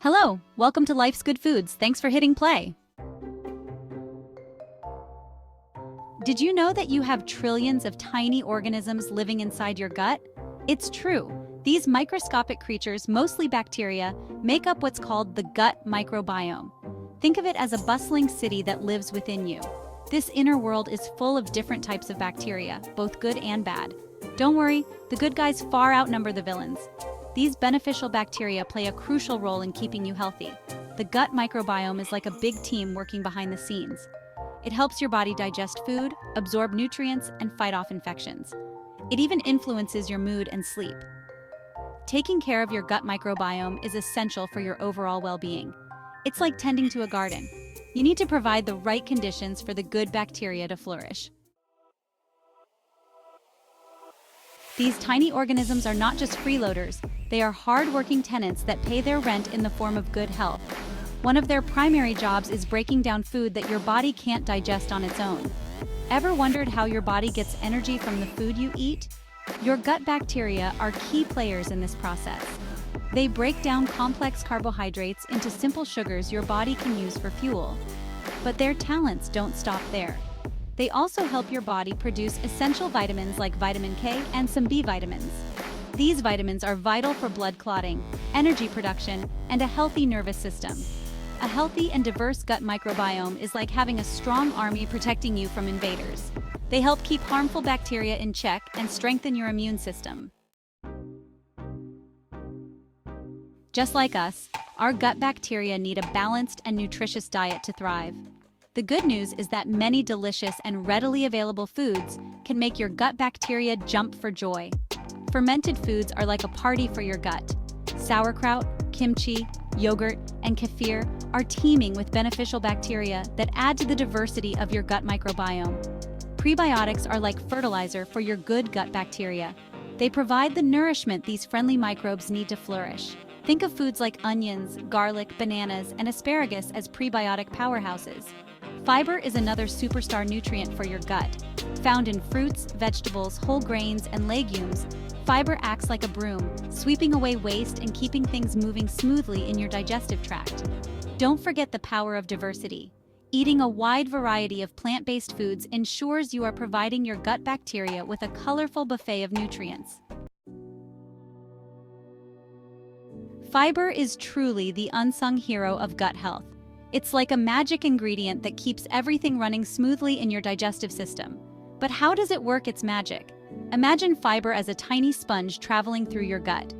Hello, welcome to Life's Good Foods. Thanks for hitting play. Did you know that you have trillions of tiny organisms living inside your gut? It's true. These microscopic creatures, mostly bacteria, make up what's called the gut microbiome. Think of it as a bustling city that lives within you. This inner world is full of different types of bacteria, both good and bad. Don't worry, the good guys far outnumber the villains. These beneficial bacteria play a crucial role in keeping you healthy. The gut microbiome is like a big team working behind the scenes. It helps your body digest food, absorb nutrients, and fight off infections. It even influences your mood and sleep. Taking care of your gut microbiome is essential for your overall well-being. It's like tending to a garden. You need to provide the right conditions for the good bacteria to flourish. These tiny organisms are not just freeloaders, they are hard-working tenants that pay their rent in the form of good health. One of their primary jobs is breaking down food that your body can't digest on its own. Ever wondered how your body gets energy from the food you eat? Your gut bacteria are key players in this process. They break down complex carbohydrates into simple sugars your body can use for fuel. But their talents don't stop there. They also help your body produce essential vitamins like vitamin K and some B vitamins. These vitamins are vital for blood clotting, energy production, and a healthy nervous system. A healthy and diverse gut microbiome is like having a strong army protecting you from invaders. They help keep harmful bacteria in check and strengthen your immune system. Just like us, our gut bacteria need a balanced and nutritious diet to thrive. The good news is that many delicious and readily available foods can make your gut bacteria jump for joy. Fermented foods are like a party for your gut. Sauerkraut, kimchi, yogurt, and kefir are teeming with beneficial bacteria that add to the diversity of your gut microbiome. Prebiotics are like fertilizer for your good gut bacteria. They provide the nourishment these friendly microbes need to flourish. Think of foods like onions, garlic, bananas, and asparagus as prebiotic powerhouses. Fiber is another superstar nutrient for your gut. Found in fruits, vegetables, whole grains, and legumes, fiber acts like a broom, sweeping away waste and keeping things moving smoothly in your digestive tract. Don't forget the power of diversity. Eating a wide variety of plant-based foods ensures you are providing your gut bacteria with a colorful buffet of nutrients. Fiber is truly the unsung hero of gut health. It's like a magic ingredient that keeps everything running smoothly in your digestive system. But how does it work its magic? Imagine fiber as a tiny sponge traveling through your gut.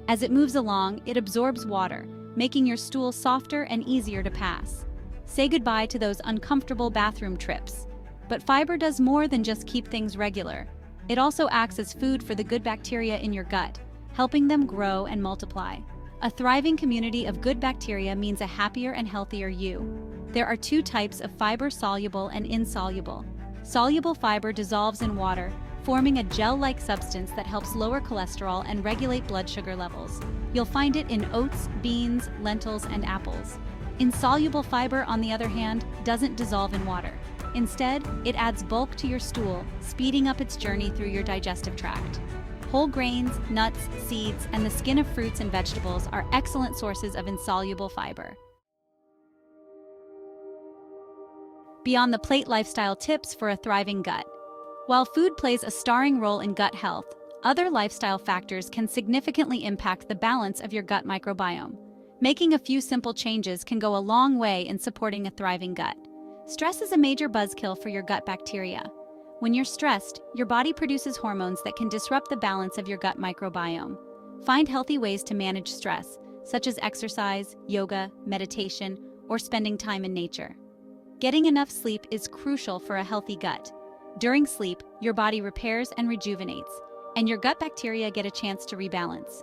As it moves along, it absorbs water, making your stool softer and easier to pass. Say goodbye to those uncomfortable bathroom trips. But fiber does more than just keep things regular. It also acts as food for the good bacteria in your gut, helping them grow and multiply. A thriving community of good bacteria means a happier and healthier you. There are two types of fiber: soluble and insoluble. Soluble fiber dissolves in water, forming a gel-like substance that helps lower cholesterol and regulate blood sugar levels. You'll find it in oats, beans, lentils, and apples. Insoluble fiber, on the other hand, doesn't dissolve in water. Instead, it adds bulk to your stool, speeding up its journey through your digestive tract. Whole grains, nuts, seeds, and the skin of fruits and vegetables are excellent sources of insoluble fiber. Beyond the plate lifestyle tips for a thriving gut. While food plays a starring role in gut health, other lifestyle factors can significantly impact the balance of your gut microbiome. Making a few simple changes can go a long way in supporting a thriving gut. Stress is a major buzzkill for your gut bacteria. When you're stressed, your body produces hormones that can disrupt the balance of your gut microbiome. Find healthy ways to manage stress, such as exercise, yoga, meditation, or spending time in nature. Getting enough sleep is crucial for a healthy gut. During sleep, your body repairs and rejuvenates, and your gut bacteria get a chance to rebalance.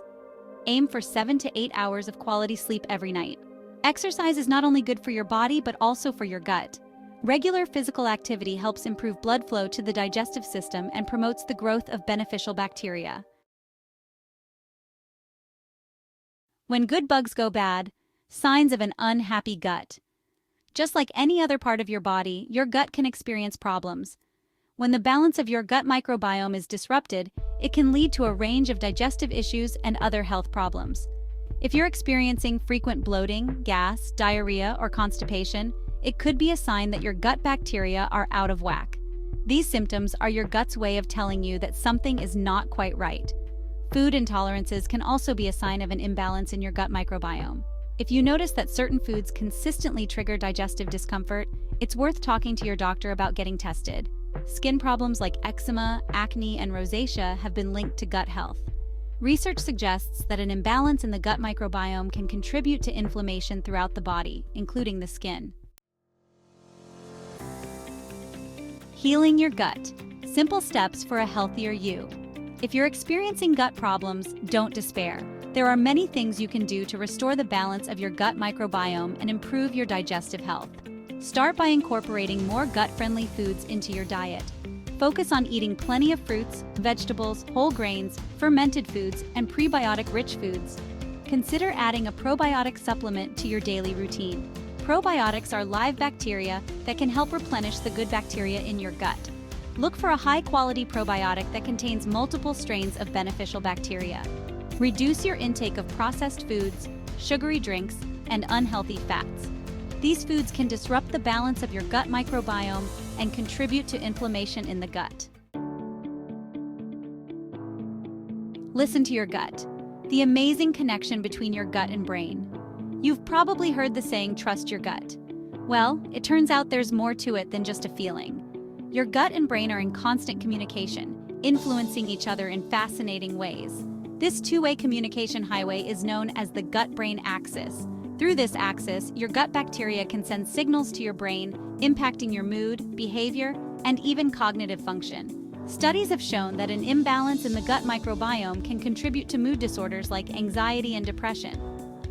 Aim for 7 to 8 hours of quality sleep every night. Exercise is not only good for your body but also for your gut. Regular physical activity helps improve blood flow to the digestive system and promotes the growth of beneficial bacteria. When good bugs go bad, signs of an unhappy gut. Just like any other part of your body, your gut can experience problems. When the balance of your gut microbiome is disrupted, it can lead to a range of digestive issues and other health problems. If you're experiencing frequent bloating, gas, diarrhea, or constipation, it could be a sign that your gut bacteria are out of whack. These symptoms are your gut's way of telling you that something is not quite right. Food intolerances can also be a sign of an imbalance in your gut microbiome. If you notice that certain foods consistently trigger digestive discomfort, it's worth talking to your doctor about getting tested. Skin problems like eczema, acne, and rosacea have been linked to gut health. Research suggests that an imbalance in the gut microbiome can contribute to inflammation throughout the body, including the skin. Healing your gut. Simple steps for a healthier you. If you're experiencing gut problems, don't despair. There are many things you can do to restore the balance of your gut microbiome and improve your digestive health. Start by incorporating more gut-friendly foods into your diet. Focus on eating plenty of fruits, vegetables, whole grains, fermented foods, and prebiotic-rich foods. Consider adding a probiotic supplement to your daily routine. Probiotics are live bacteria that can help replenish the good bacteria in your gut. Look for a high-quality probiotic that contains multiple strains of beneficial bacteria. Reduce your intake of processed foods, sugary drinks, and unhealthy fats. These foods can disrupt the balance of your gut microbiome and contribute to inflammation in the gut. Listen to your gut. The amazing connection between your gut and brain. You've probably heard the saying, trust your gut. Well, it turns out there's more to it than just a feeling. Your gut and brain are in constant communication, influencing each other in fascinating ways. This two-way communication highway is known as the gut-brain axis. Through this axis, your gut bacteria can send signals to your brain, impacting your mood, behavior, and even cognitive function. Studies have shown that an imbalance in the gut microbiome can contribute to mood disorders like anxiety and depression.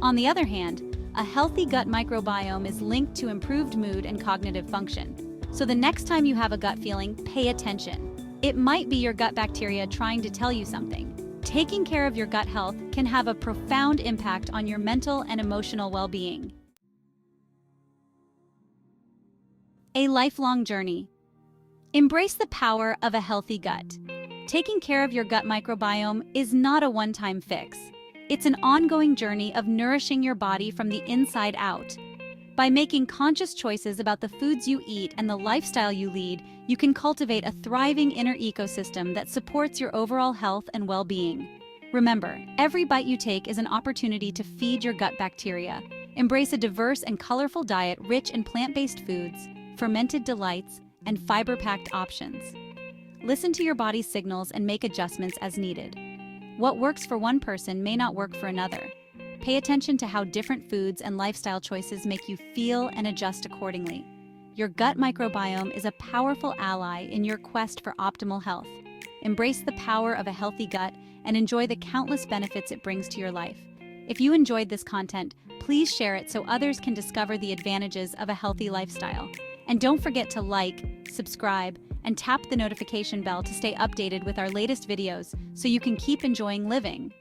On the other hand, a healthy gut microbiome is linked to improved mood and cognitive function. So the next time you have a gut feeling, pay attention. It might be your gut bacteria trying to tell you something. Taking care of your gut health can have a profound impact on your mental and emotional well-being. A lifelong journey. Embrace the power of a healthy gut. Taking care of your gut microbiome is not a one-time fix. It's an ongoing journey of nourishing your body from the inside out. By making conscious choices about the foods you eat and the lifestyle you lead, you can cultivate a thriving inner ecosystem that supports your overall health and well-being. Remember, every bite you take is an opportunity to feed your gut bacteria. Embrace a diverse and colorful diet rich in plant-based foods, fermented delights, and fiber-packed options. Listen to your body's signals and make adjustments as needed. What works for one person may not work for another. Pay attention to how different foods and lifestyle choices make you feel and adjust accordingly. Your gut microbiome is a powerful ally in your quest for optimal health. Embrace the power of a healthy gut and enjoy the countless benefits it brings to your life. If you enjoyed this content, please share it so others can discover the advantages of a healthy lifestyle. And don't forget to like, subscribe, and tap the notification bell to stay updated with our latest videos so you can keep enjoying living.